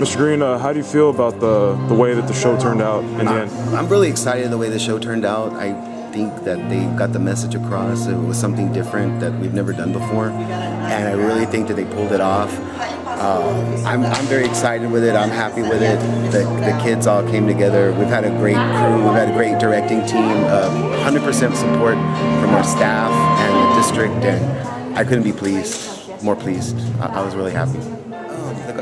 Mr. Green, how do you feel about the way that the show turned out in the end? I'm really excited the way the show turned out. I think that they got the message across. It was something different that we've never done before, and I really think that they pulled it off. I'm very excited with it. I'm happy with it. The kids all came together. We've had a great crew. We've had a great directing team. 100% support from our staff and the district, and I couldn't be more pleased. I was really happy.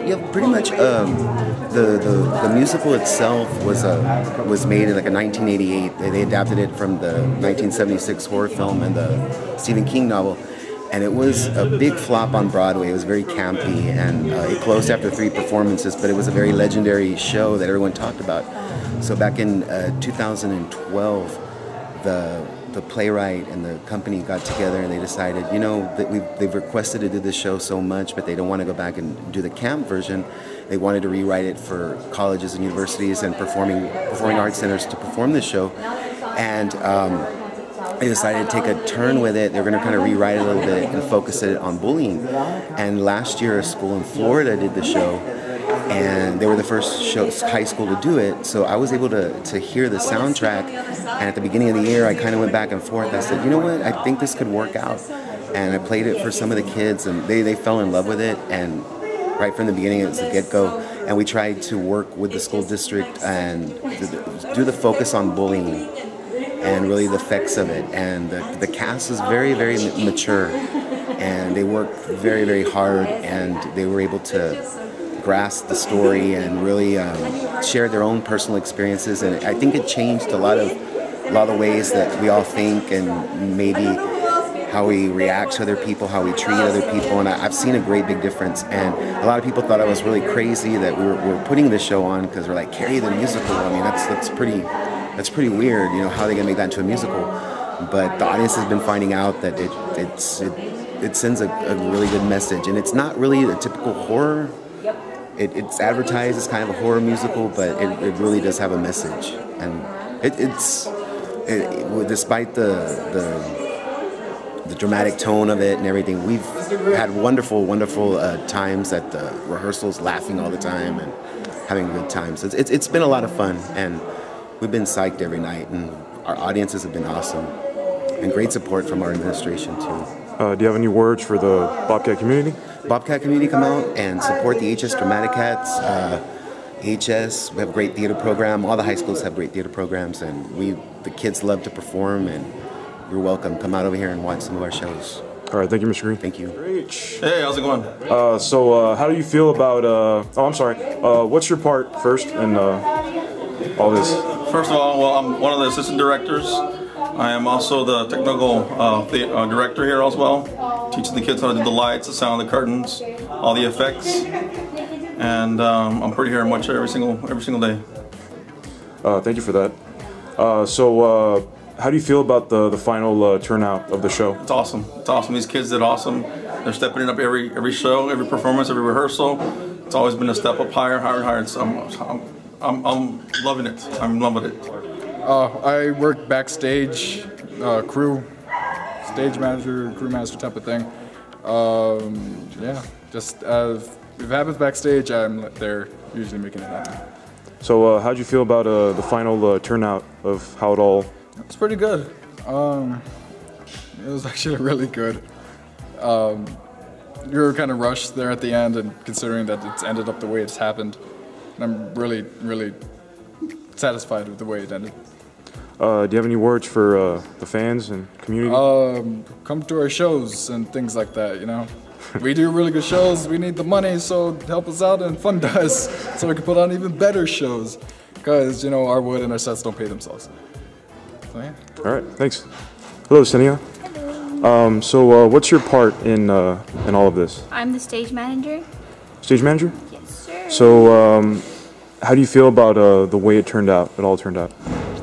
Yeah, pretty much. The musical itself was made in like a 1988. They adapted it from the 1976 horror film and the Stephen King novel, and it was a big flop on Broadway. It was very campy, and it closed after 3 performances. But it was a very legendary show that everyone talked about. So back in 2012, the playwright and the company got together and they decided, you know, that they've requested to do this show so much, but they don't want to go back and do the camp version. They wanted to rewrite it for colleges and universities and performing arts centers to perform this show, and they decided to take a turn with it. They were going to kind of rewrite it a little bit and focus it on bullying. And last year, a school in Florida did the show, and they were the first high school to do it. So I was able to hear the soundtrack, and at the beginning of the year, I kind of went back and forth. I said, you know what, I think this could work out. And I played it for some of the kids, and they fell in love with it. And right from the beginning, it was the get-go. And we tried to work with the school district and do the focus on bullying and really the effects of it. And the cast was very, very mature, and they worked very, very hard, and they were able to grasp the story and really share their own personal experiences. And I think it changed a lot of ways that we all think, and maybe how we react to other people, how we treat other people. And I've seen a great big difference. And a lot of people thought I was really crazy that we were putting this show on, because we're like, Carrie the musical. I mean, that's pretty weird. You know, how are they gonna make that into a musical? But the audience has been finding out that it sends a really good message, and it's not really a typical horror. It's advertised as kind of a horror musical, but it really does have a message. And despite the dramatic tone of it and everything, we've had wonderful times at the rehearsals, laughing all the time and having a good time. So it's been a lot of fun, and we've been psyched every night, and our audiences have been awesome, and great support from our administration too. Do you have any words for the Bobcat community? Bobcat community, come out and support the EHS Dramaticats. EHS, we have a great theater program. All the high schools have great theater programs, and the kids love to perform, and you're welcome. Come out over here and watch some of our shows. All right, thank you, Mr. Green. Thank you. Great. Hey, how's it going? So how do you feel about, what's your part first in all this? First of all, well, I'm one of the assistant directors. I am also the technical director here as well, teaching the kids how to do the lights, the sound, the curtains, all the effects, and I'm pretty here much every single day. Thank you for that. So how do you feel about the final turnout of the show? It's awesome. It's awesome. These kids did awesome. They're stepping it up every show, every performance, every rehearsal. It's always been a step up higher, higher, higher. So I'm loving it. I'm in love with it. I work backstage, crew, stage manager, crew master type of thing. Yeah, just if it happens backstage, I'm there usually making it happen. So how'd you feel about the final turnout of how it all? It's pretty good. It was actually really good. You were kind of rushed there at the end, and considering that it's ended up the way it's happened, and I'm really, really satisfied with the way it ended. Do you have any words for the fans and community? Come to our shows and things like that, you know. We do really good shows, we need the money, so help us out and fund us so we can put on even better shows. Because, you know, our wood and our sets don't pay themselves. So, yeah. All right, thanks. Hello, Senia. Hello. So what's your part in all of this? I'm the stage manager. Stage manager? Yes, sir. So how do you feel about the way it turned out? It all turned out.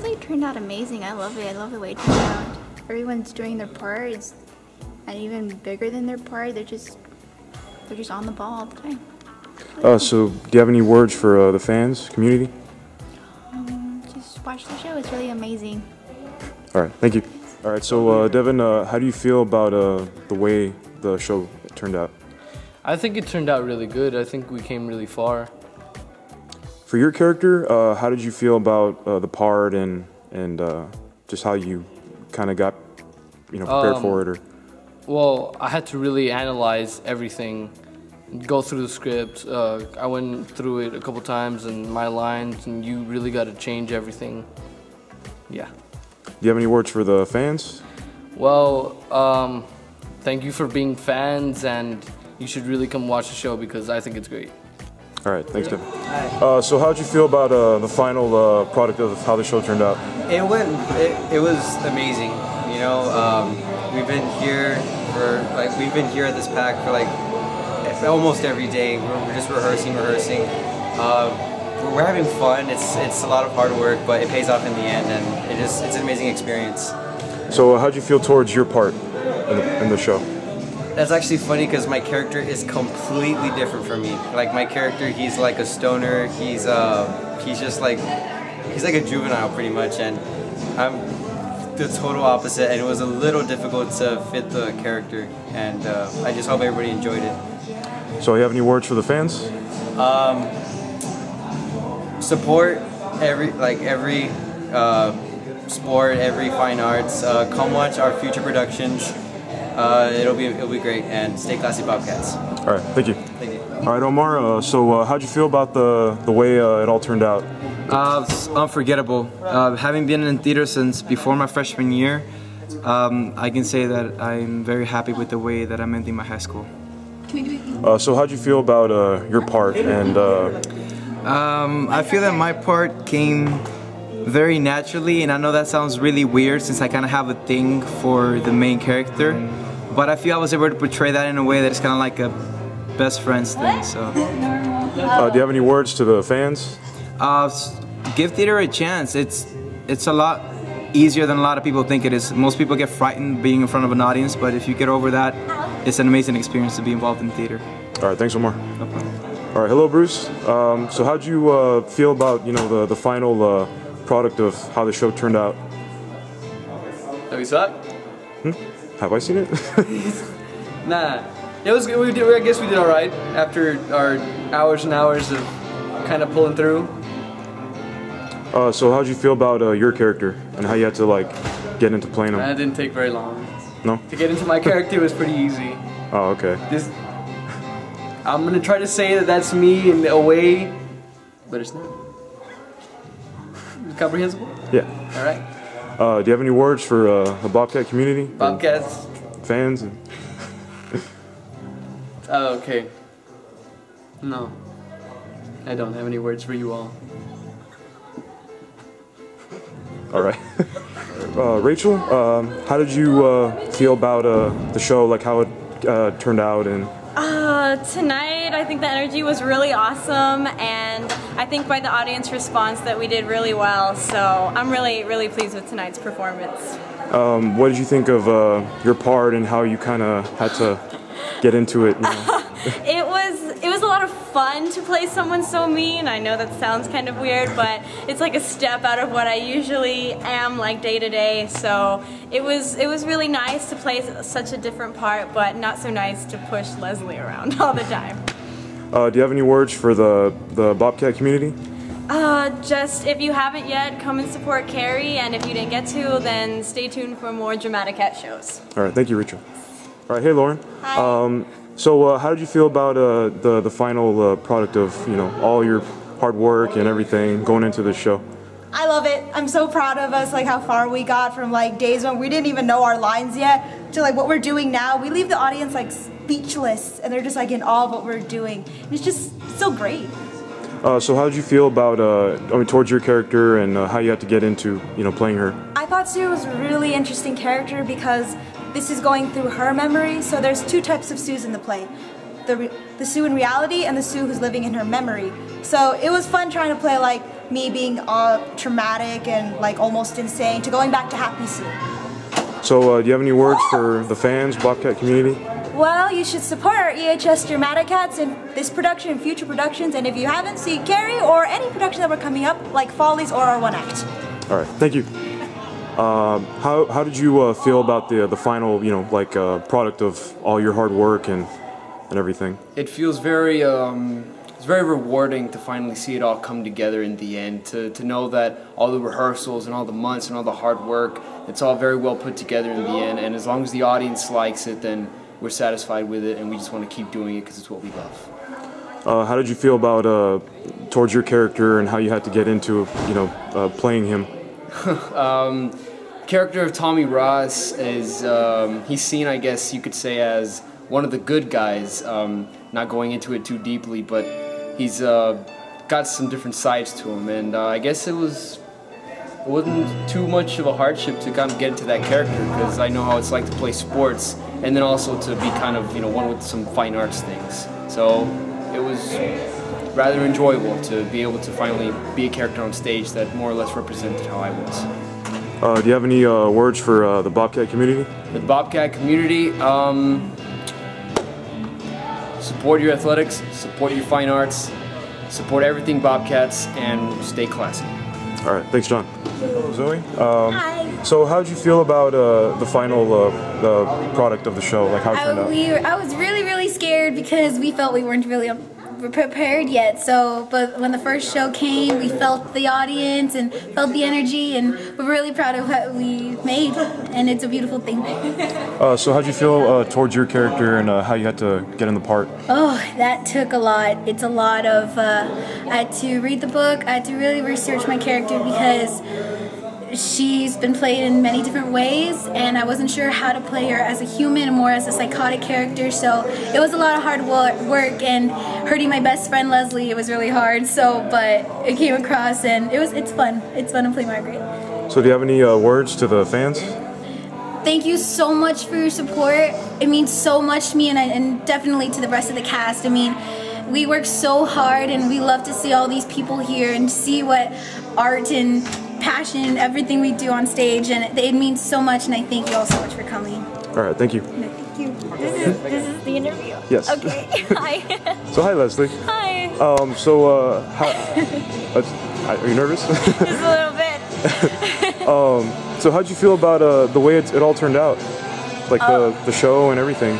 It turned out amazing. I love it. I love the way it turned out. Everyone's doing their part. It's and even bigger than their part. They're just on the ball all the time. So do you have any words for the fans, community? Just watch the show. It's really amazing. All right, thank you. All right, so Devin, how do you feel about the way the show turned out? I think it turned out really good. I think we came really far. For your character, how did you feel about the part and just how you kind of got prepared for it? Or Well, I had to really analyze everything, go through the script. I went through it a couple times and my lines, and you really got to change everything. Yeah. Do you have any words for the fans? Well, thank you for being fans, and you should really come watch the show because I think it's great. All right, thanks, Kevin. So how did you feel about the final product of how the show turned out? It was amazing. You know, we've been here at this pack for like almost every day. We're just rehearsing. We're having fun. It's a lot of hard work, but it pays off in the end, and it's an amazing experience. So how'd you feel towards your part in the show? That's actually funny because my character is completely different from me. Like my character, he's like a stoner. He's like a juvenile pretty much, and I'm the total opposite. And it was a little difficult to fit the character, and I just hope everybody enjoyed it. So you have any words for the fans? Support every sport, every fine arts. Come watch our future productions. It'll be great, and stay classy, Bobcats. All right, thank you. Thank you. All right, Omar. So how'd you feel about the way it all turned out? It's unforgettable. Having been in theater since before my freshman year, I can say that I'm very happy with the way that I'm ending my high school. So how'd you feel about your part? And I feel that my part came very naturally, and I know that sounds really weird since I kind of have a thing for the main character, but I feel I was able to portray that in a way that is kind of like a best friends thing. So, do you have any words to the fans? Give theater a chance. It's a lot easier than a lot of people think it is. Most people get frightened being in front of an audience, but if you get over that, it's an amazing experience to be involved in theater. All right, thanks, Omar. No problem. All right, hello, Bruce. So how'd you feel about the final product of how the show turned out? Have you saw it? Have I seen it? Nah. It was good. I guess we did all right after our hours and hours of kind of pulling through. So how'd you feel about your character and how you had to get into playing him? That didn't take very long. No? To get into my character was pretty easy. Oh, okay. I'm gonna try to say that that's me in a way, but it's not. Comprehensible? Yeah. All right. Do you have any words for the Bobcat community? Bobcats. Fans? And Oh, okay. No. I don't have any words for you all. all right. Rachel, how did you feel about the show, how it turned out? And Tonight, I think the energy was really awesome, and I think by the audience response that we did really well, so I'm really pleased with tonight's performance. What did you think of your part and how you kind of had to get into it? It was a lot of fun to play someone so mean. I know that sounds kind of weird, but it's like a step out of what I usually am day to day. So it was really nice to play such a different part, but not so nice to push Leslie around all the time. Do you have any words for the Bobcat community? Just if you haven't yet, come and support Carrie, and if you didn't get to, then stay tuned for more Dramaticats shows. All right, thank you, Rachel. All right, hey, Lauren. Hi. So how did you feel about the final product of all your hard work and everything going into this show? I love it. I'm so proud of us, how far we got from days when we didn't even know our lines yet to what we're doing now. We leave the audience speechless, and they're just in awe of what we're doing. And it's just so great. So how did you feel about towards your character and how you had to get into playing her? I thought Sue was a really interesting character because this is going through her memory. So there's two types of Sues in the play. The Sue in reality and the Sue who's living in her memory. So it was fun trying to play me being traumatic and almost insane to going back to happy Sue. So do you have any words for the fans, Bobcat community? Well, you should support our EHS Dramaticats in this production and future productions, and if you haven't seen Carrie or any production that we're coming up, like Follies or our one act. All right, thank you. How did you feel about the final product of all your hard work and everything? It feels very it's it's very rewarding to finally see it all come together in the end, to know that all the rehearsals and all the months and all the hard work, it's all very well put together in the end, and as long as the audience likes it, then we're satisfied with it, and we just want to keep doing it because it's what we love. How did you feel about towards your character and how you had to get into, playing him? Character of Tommy Ross is, he's seen, I guess you could say, as one of the good guys, not going into it too deeply, but he's got some different sides to him, and I guess it wasn't too much of a hardship to kind of get into that character, because I know how it's like to play sports, and then also to be kind of, one with some fine arts things. So it was rather enjoyable to be able to finally be a character on stage that more or less represented how I was. Do you have any words for the Bobcat community? The Bobcat community, support your athletics, support your fine arts, support everything Bobcats, and stay classy. All right, thanks, John. Hello, Zoe. Hi. So how did you feel about the final product of the show? Like how it turned out? I was really scared because we felt we weren't really prepared yet. So, but when the first show came, we felt the audience and felt the energy, and we're really proud of what we made, and it's a beautiful thing. So how did you feel towards your character and how you had to get in the part? Oh, that took a lot. It's a lot of, I had to read the book, I had to really research my character because she's been played in many different ways, and I wasn't sure how to play her as a human and more as a psychotic character, so it was a lot of hard work, and hurting my best friend Leslie, it was really hard, but it came across, and it's fun. It's fun to play Margaret. So do you have any words to the fans? Thank you so much for your support. It means so much to me, and definitely to the rest of the cast. I mean, we work so hard, and we love to see all these people here and see what art and passion, everything we do on stage, and it means so much, and I thank you all so much for coming. All right, thank you. No, thank you. This is the interview? Yes. Okay, hi. So hi, Leslie. Hi. Are you nervous? Just a little bit. So how'd you feel about the way it all turned out? Like the show and everything?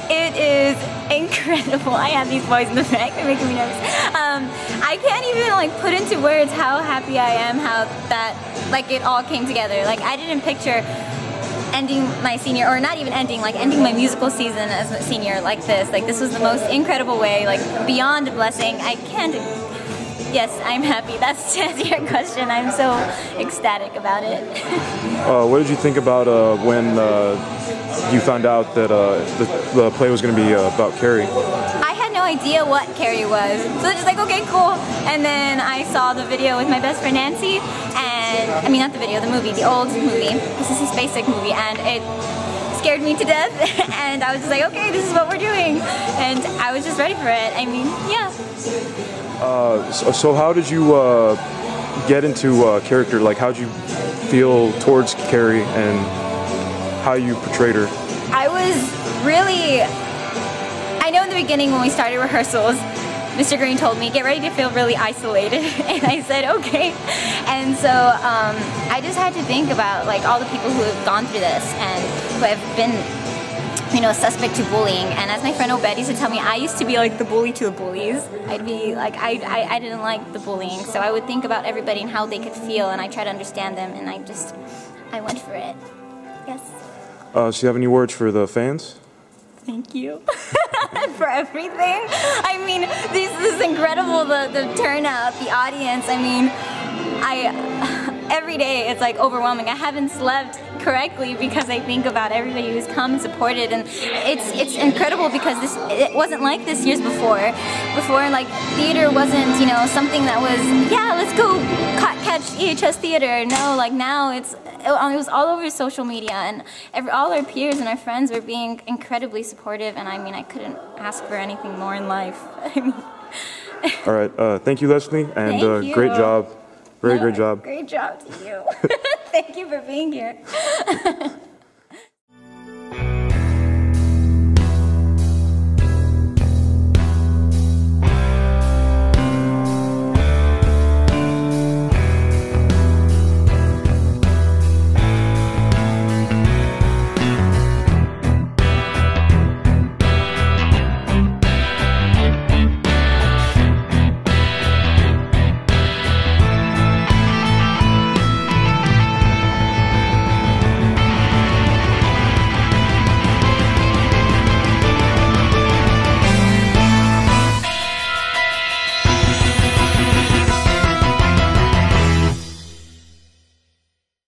It is incredible. I have these boys in the back, they're making me nervous. I can't even put into words how happy I am, how that it all came together. I didn't picture ending my senior, or not even ending, ending my musical season as a senior like this. This was the most incredible way, beyond a blessing. I can't. Yes, I'm happy. That's to answer your question. I'm so ecstatic about it. What did you think about when you found out that the play was going to be about Carrie? I had no idea what Carrie was. So it's just okay, cool. And then I saw the video with my best friend Nancy, and, I mean not the video, the movie, the old movie. This is his basic movie, and it scared me to death, and I was just okay, this is what we're doing. And I was just ready for it. I mean, yeah. So how did you get into character? How did you feel towards Carrie and how you portrayed her? I know in the beginning when we started rehearsals, Mr. Green told me, get ready to feel really isolated, and I said, okay. And so I just had to think about all the people who have gone through this and who have been suspect to bullying. And as my friend Obed used to tell me, I used to be the bully to the bullies. I'd be I didn't like the bullying, so I would think about everybody and how they could feel, and I try to understand them, and I went for it. Yes. So you have any words for the fans? Thank you for everything. I mean, this is incredible, the turnout, the audience. I mean, every day it's overwhelming. I haven't slept correctly because I think about everybody who's come and supported, and it's incredible because it wasn't like this years before. Before, theater wasn't, something that was, yeah, let's go catch EHS theater. No, now it was all over social media, and all our peers and our friends were being incredibly supportive, and I mean, I couldn't ask for anything more in life. All right, thank you, Leslie, and Thank you. great job. Great job. Great job to you. Thank you for being here.